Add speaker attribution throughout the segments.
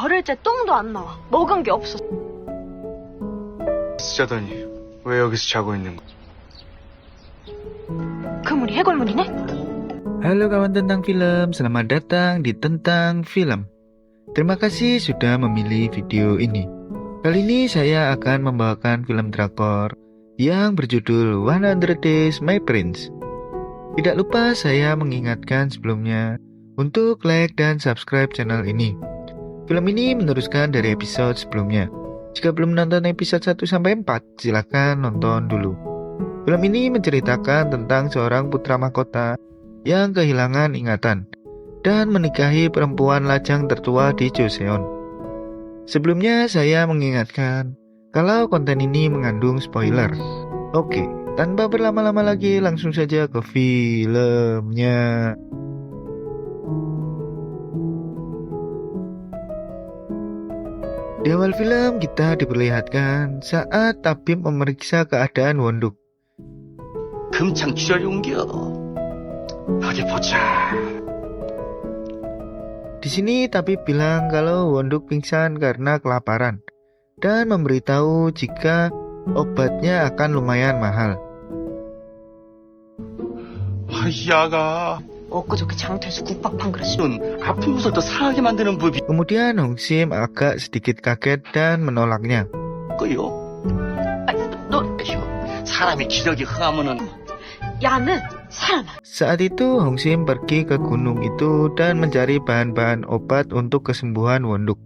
Speaker 1: 열흘째 똥도 안 나와. 먹은 게 없어.
Speaker 2: 쓰자더니 왜 여기서 자고 있는 거야?
Speaker 1: 그물이 해골물이네?
Speaker 3: Halo kawan tentang film, selamat datang di Tentang Film. Terima kasih sudah memilih video ini. Kali ini saya akan membawakan film drakor yang berjudul 100 Days My Prince. Tidak lupa saya mengingatkan sebelumnya untuk like dan subscribe channel ini. Film ini meneruskan dari episode sebelumnya. Jika belum nonton episode 1-4, silakan nonton dulu. Film ini menceritakan tentang seorang putra mahkota yang kehilangan ingatan dan menikahi perempuan lajang tertua di Joseon. Sebelumnya saya mengingatkan kalau konten ini mengandung spoiler. Oke, tanpa berlama-lama lagi langsung saja ke filmnya. Di awal film kita diperlihatkan saat tabib memeriksa keadaan Wonduk.
Speaker 4: 금창 출혈이 옮겨. 어디 보자.
Speaker 3: Di sini tabib bilang kalau Wonduk pingsan karena kelaparan dan memberitahu jika obatnya akan lumayan mahal.
Speaker 4: 야가
Speaker 1: 엊그저께 장터에서 국밥 한 그릇.
Speaker 4: 넌 아픈 곳을 더 상하게 만드는 법이
Speaker 3: Kemudian Hongsim agak sedikit kaget dan menolaknya.
Speaker 4: 거요.
Speaker 1: 너,
Speaker 4: 사람이 기력이 흥하면은
Speaker 1: 야는 사람아.
Speaker 3: Saat itu Hongsim pergi ke gunung itu dan mencari bahan-bahan obat untuk kesembuhan Wonduk.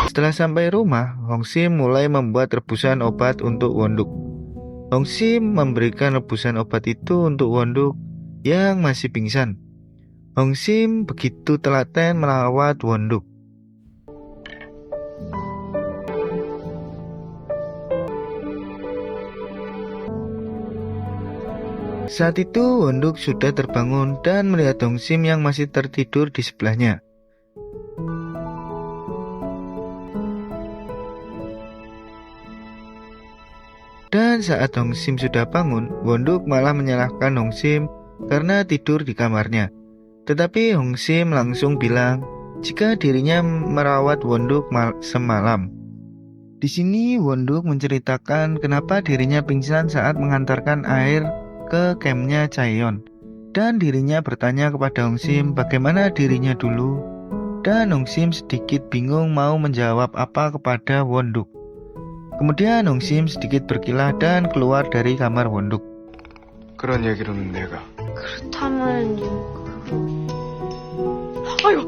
Speaker 3: Setelah sampai rumah, Hongsim mulai membuat rebusan obat untuk Wonduk. Hongsim memberikan rebusan obat itu untuk Wonduk yang masih pingsan. Hongsim begitu telaten merawat Wonduk. Saat itu Wonduk sudah terbangun dan melihat Hongsim yang masih tertidur di sebelahnya. Dan saat Hongsim sudah bangun, Wonduk malah menyalahkan Hongsim karena tidur di kamarnya. Tetapi Hongsim langsung bilang jika dirinya merawat Wonduk semalam. Di sini Wonduk menceritakan kenapa dirinya pingsan saat mengantarkan air ke campnya Chaeyeon. Dan dirinya bertanya kepada Hongsim bagaimana dirinya dulu. Dan Hongsim sedikit bingung mau menjawab apa kepada Wonduk. Kemudian Hongsim sedikit berkilah dan keluar dari kamar Wonduk.
Speaker 2: 그런 얘기로는 내가
Speaker 1: 그렇다면 아유.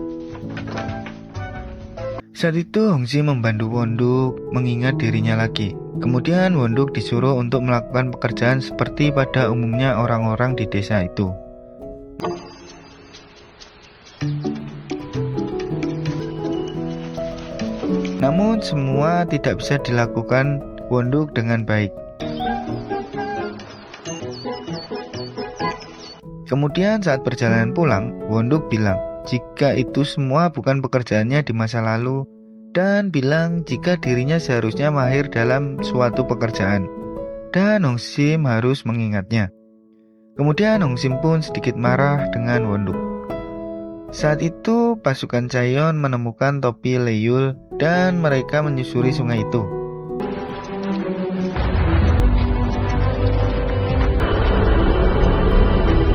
Speaker 3: Saat itu Hongsim membantu Wonduk mengingat dirinya lagi. Kemudian Wonduk disuruh untuk melakukan pekerjaan seperti pada umumnya orang-orang di desa itu. Namun semua tidak bisa dilakukan Wonduk dengan baik. Kemudian saat perjalanan pulang, Wonduk bilang jika itu semua bukan pekerjaannya di masa lalu dan bilang jika dirinya seharusnya mahir dalam suatu pekerjaan dan Hongsim harus mengingatnya. Kemudian Hongsim pun sedikit marah dengan Wonduk. Saat itu pasukan Chaeyeon menemukan topi Leyul dan mereka menyusuri sungai itu.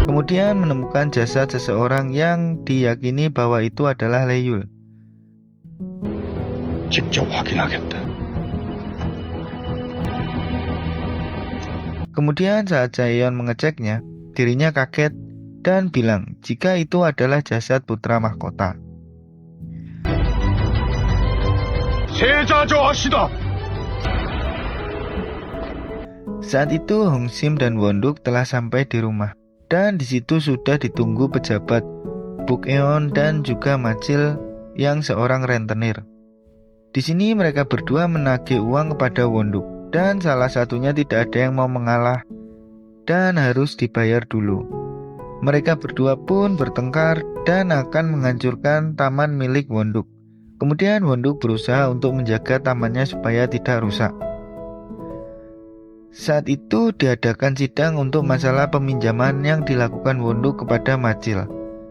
Speaker 3: Kemudian menemukan jasad seseorang yang diyakini bahwa itu adalah Leyul.
Speaker 4: 직접 확인하겠다.
Speaker 3: Kemudian saat Chaeyeon mengeceknya, dirinya kaget dan bilang jika itu adalah jasad putra mahkota.
Speaker 4: 세자저하시다.
Speaker 3: Saat itu Hongsim dan Wonduk telah sampai di rumah dan di situ sudah ditunggu pejabat Buk-eon dan juga Machil yang seorang rentenir. Di sini mereka berdua menagih uang kepada Wonduk dan salah satunya tidak ada yang mau mengalah dan harus dibayar dulu. Mereka berdua pun bertengkar dan akan menghancurkan taman milik Wonduk. Kemudian Wonduk berusaha untuk menjaga tamannya supaya tidak rusak. Saat itu diadakan sidang untuk masalah peminjaman yang dilakukan Wonduk kepada Macil.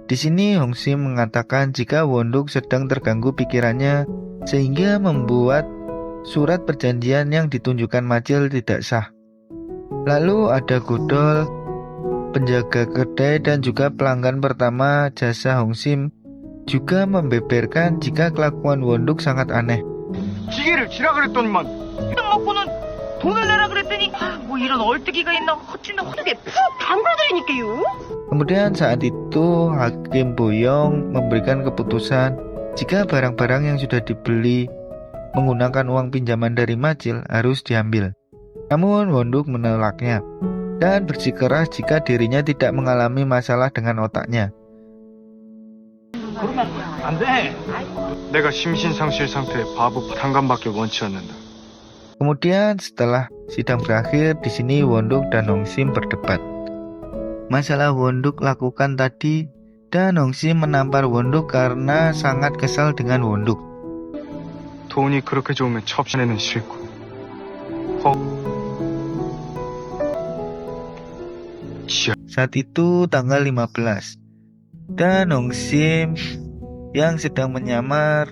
Speaker 3: Di sini Hongsim mengatakan jika Wonduk sedang terganggu pikirannya sehingga membuat surat perjanjian yang ditunjukkan Macil tidak sah. Lalu ada Godol, penjaga kedai dan juga pelanggan pertama jasa Hongsim juga membeberkan jika kelakuan Wonduk sangat aneh.
Speaker 2: 기계를 지라 그랬더니만
Speaker 5: 먹고는 돈을 내라 그랬더니 뭐 이런 얼뜨기가 있나 어찌나 호두게 푹 담궈드리니까요.
Speaker 3: Kemudian saat itu Hakim Boyong memberikan keputusan jika barang-barang yang sudah dibeli menggunakan uang pinjaman dari Macil harus diambil. Namun Wonduk menolaknya dan bersikeras jika dirinya tidak mengalami masalah dengan otaknya.
Speaker 2: 안 돼. 내가 심신상실 상태의 바보 단감밖에 원치 않는다.
Speaker 3: Kemudian setelah sidang berakhir, di sini Wonduk dan Hongsim berdebat. Masalah Wonduk lakukan tadi dan Hongsim menampar Wonduk karena sangat kesal dengan Wonduk.
Speaker 2: 돈이 그렇게 좋으면 첩신에는 싫고.
Speaker 3: Saat itu tanggal 15 dan Hongsim yang sedang menyamar,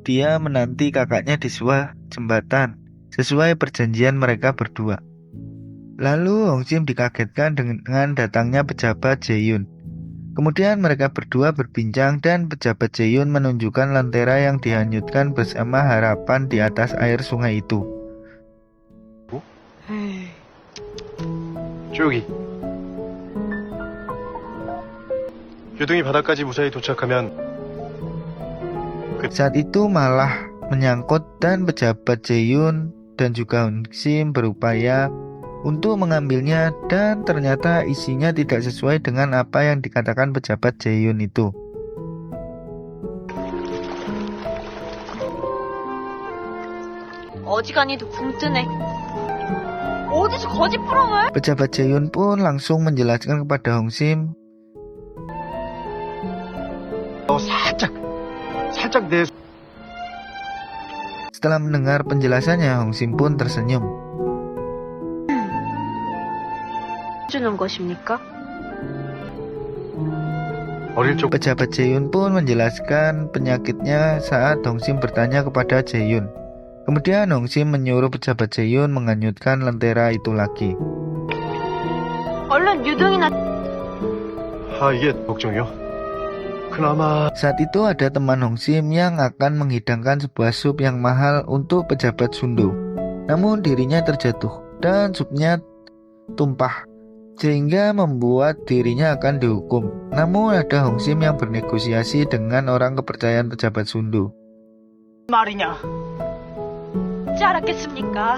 Speaker 3: dia menanti kakaknya di sebuah jembatan sesuai perjanjian mereka berdua. Lalu Hongsim dikagetkan dengan datangnya pejabat Jaeyun. Kemudian mereka berdua berbincang dan pejabat Jaeyun menunjukkan lentera yang dihanyutkan bersama harapan di atas air sungai itu.
Speaker 6: 조용히. 유등이 바다까지 무사히 도착하면
Speaker 3: Saat itu malah menyangkut dan pejabat Jaeyun dan juga Hongsim berupaya untuk mengambilnya dan ternyata isinya tidak sesuai dengan apa yang dikatakan pejabat Jaeyun itu.
Speaker 1: 어지간히도 붕 뜨네. 어디서 거짓 부렁을?
Speaker 3: Pejabat Jaeyun pun langsung menjelaskan kepada Hongsim.
Speaker 2: 살짝 내
Speaker 3: Setelah mendengar penjelasannya, Hongsim pun tersenyum.
Speaker 1: 주는 것입니까?
Speaker 2: 어릴 적
Speaker 3: Pejabat Jaeyun pun menjelaskan penyakitnya saat Hongsim bertanya kepada Jaeyun. Kemudian Hongsim menyuruh pejabat Jaeyun menghanyutkan lentera itu lagi.
Speaker 1: 얼른 유등이나
Speaker 6: 아 이게 걱정이요. 그나마
Speaker 3: Saat itu ada teman Hongsim yang akan menghidangkan sebuah sup yang mahal untuk pejabat Sundo. Namun dirinya terjatuh dan supnya tumpah sehingga membuat dirinya akan dihukum. Namun ada Hongsim yang bernegosiasi dengan orang kepercayaan pejabat Sundo.
Speaker 5: 말이냐?
Speaker 1: 어찌 알았겠습니까?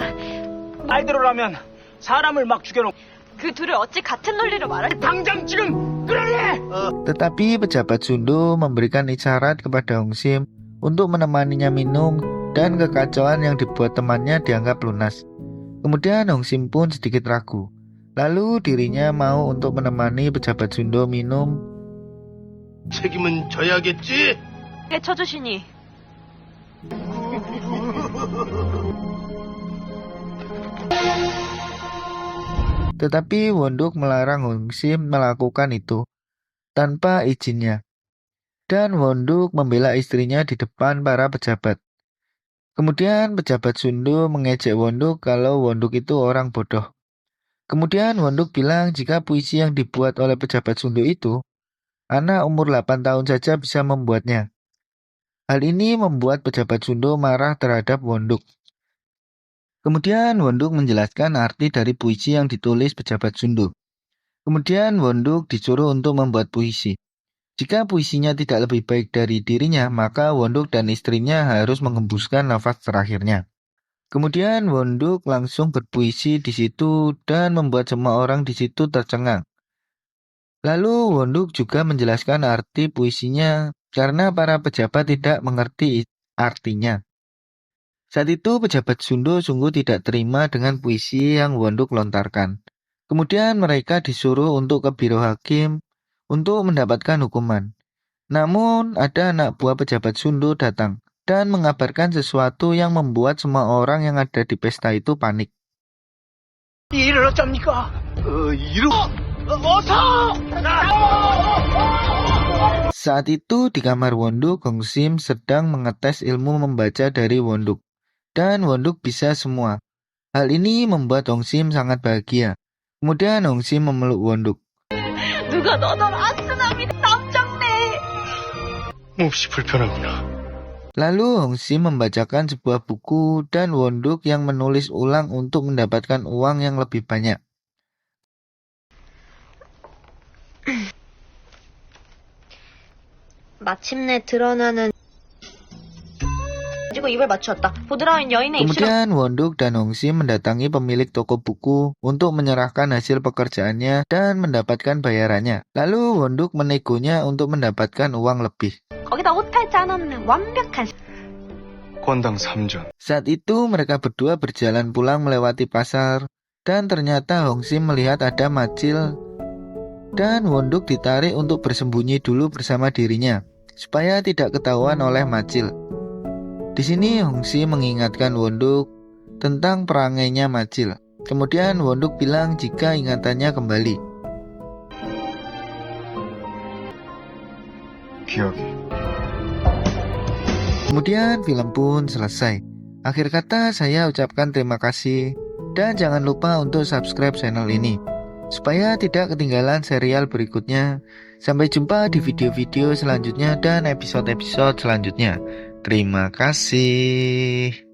Speaker 5: 말대로라면 사람을 막 죽여놓고
Speaker 1: 그 둘을 어찌 같은 논리로 말할
Speaker 5: 당장 지금 끌어내!
Speaker 3: Tetapi pejabat Sundo memberikan isyarat kepada Hongsim untuk menemaninya minum dan kekacauan yang dibuat temannya dianggap lunas. Kemudian Hongsim pun sedikit ragu. Lalu dirinya mau untuk menemani pejabat Sundo minum.
Speaker 6: 책임은 져야겠지.
Speaker 1: 쳐주시니
Speaker 3: Tetapi Wonduk melarang Hongsim melakukan itu tanpa izinnya. Dan Wonduk membela istrinya di depan para pejabat. Kemudian pejabat Sundo mengejek Wonduk kalau Wonduk itu orang bodoh. Kemudian Wonduk bilang jika puisi yang dibuat oleh pejabat Sundo itu, anak umur 8 tahun saja bisa membuatnya. Hal ini membuat pejabat Sundo marah terhadap Wonduk. Kemudian Wonduk menjelaskan arti dari puisi yang ditulis pejabat Sundo. Kemudian Wonduk disuruh untuk membuat puisi. Jika puisinya tidak lebih baik dari dirinya, maka Wonduk dan istrinya harus mengembuskan nafas terakhirnya. Kemudian Wonduk langsung berpuisi di situ dan membuat semua orang di situ tercengang. Lalu Wonduk juga menjelaskan arti puisinya karena para pejabat tidak mengerti artinya. Saat itu pejabat Sundo sungguh tidak terima dengan puisi yang Wonduk lontarkan. Kemudian mereka disuruh untuk ke biro hakim untuk mendapatkan hukuman. Namun ada anak buah pejabat Sundo datang dan mengabarkan sesuatu yang membuat semua orang yang ada di pesta itu panik.
Speaker 4: 이를 어쩝니까? 어서!
Speaker 3: Saat itu di kamar Wonduk, Hongsim sedang mengetes ilmu membaca dari Wonduk. Dan Wonduk bisa semua. Hal ini membuat Hongsim sangat bahagia. Kemudian Hongsim memeluk Wonduk.
Speaker 1: 누가 너덜 아스나미 남장네.
Speaker 6: 몹시 불편하구나.
Speaker 3: Lalu Hongsim membacakan sebuah buku dan Wonduk yang menulis ulang untuk mendapatkan uang yang lebih banyak.
Speaker 1: 마침내 드러나는 가지고 입을 맞추었다. 보드라인 여인의 입술을
Speaker 3: Kemudian Wonduk dan Hongsim mendatangi pemilik toko buku untuk menyerahkan hasil pekerjaannya dan mendapatkan bayarannya. Lalu Wonduk menegonya untuk mendapatkan uang lebih.
Speaker 1: 거기다 호텔 짜놓는 완벽한
Speaker 2: 권당 3전.
Speaker 3: Saat itu mereka berdua berjalan pulang melewati pasar dan ternyata Hongsim melihat ada Macil dan Wonduk ditarik untuk bersembunyi dulu bersama dirinya supaya tidak ketahuan oleh Macil. Di sini Hongsim mengingatkan Wonduk tentang perangainya Macil. Kemudian Wonduk bilang jika ingatannya kembali.
Speaker 2: 기억이.
Speaker 3: Kemudian film pun selesai. Akhir kata saya ucapkan terima kasih dan jangan lupa untuk subscribe channel ini supaya tidak ketinggalan serial berikutnya. Sampai jumpa di video-video selanjutnya dan episode-episode selanjutnya. Terima kasih.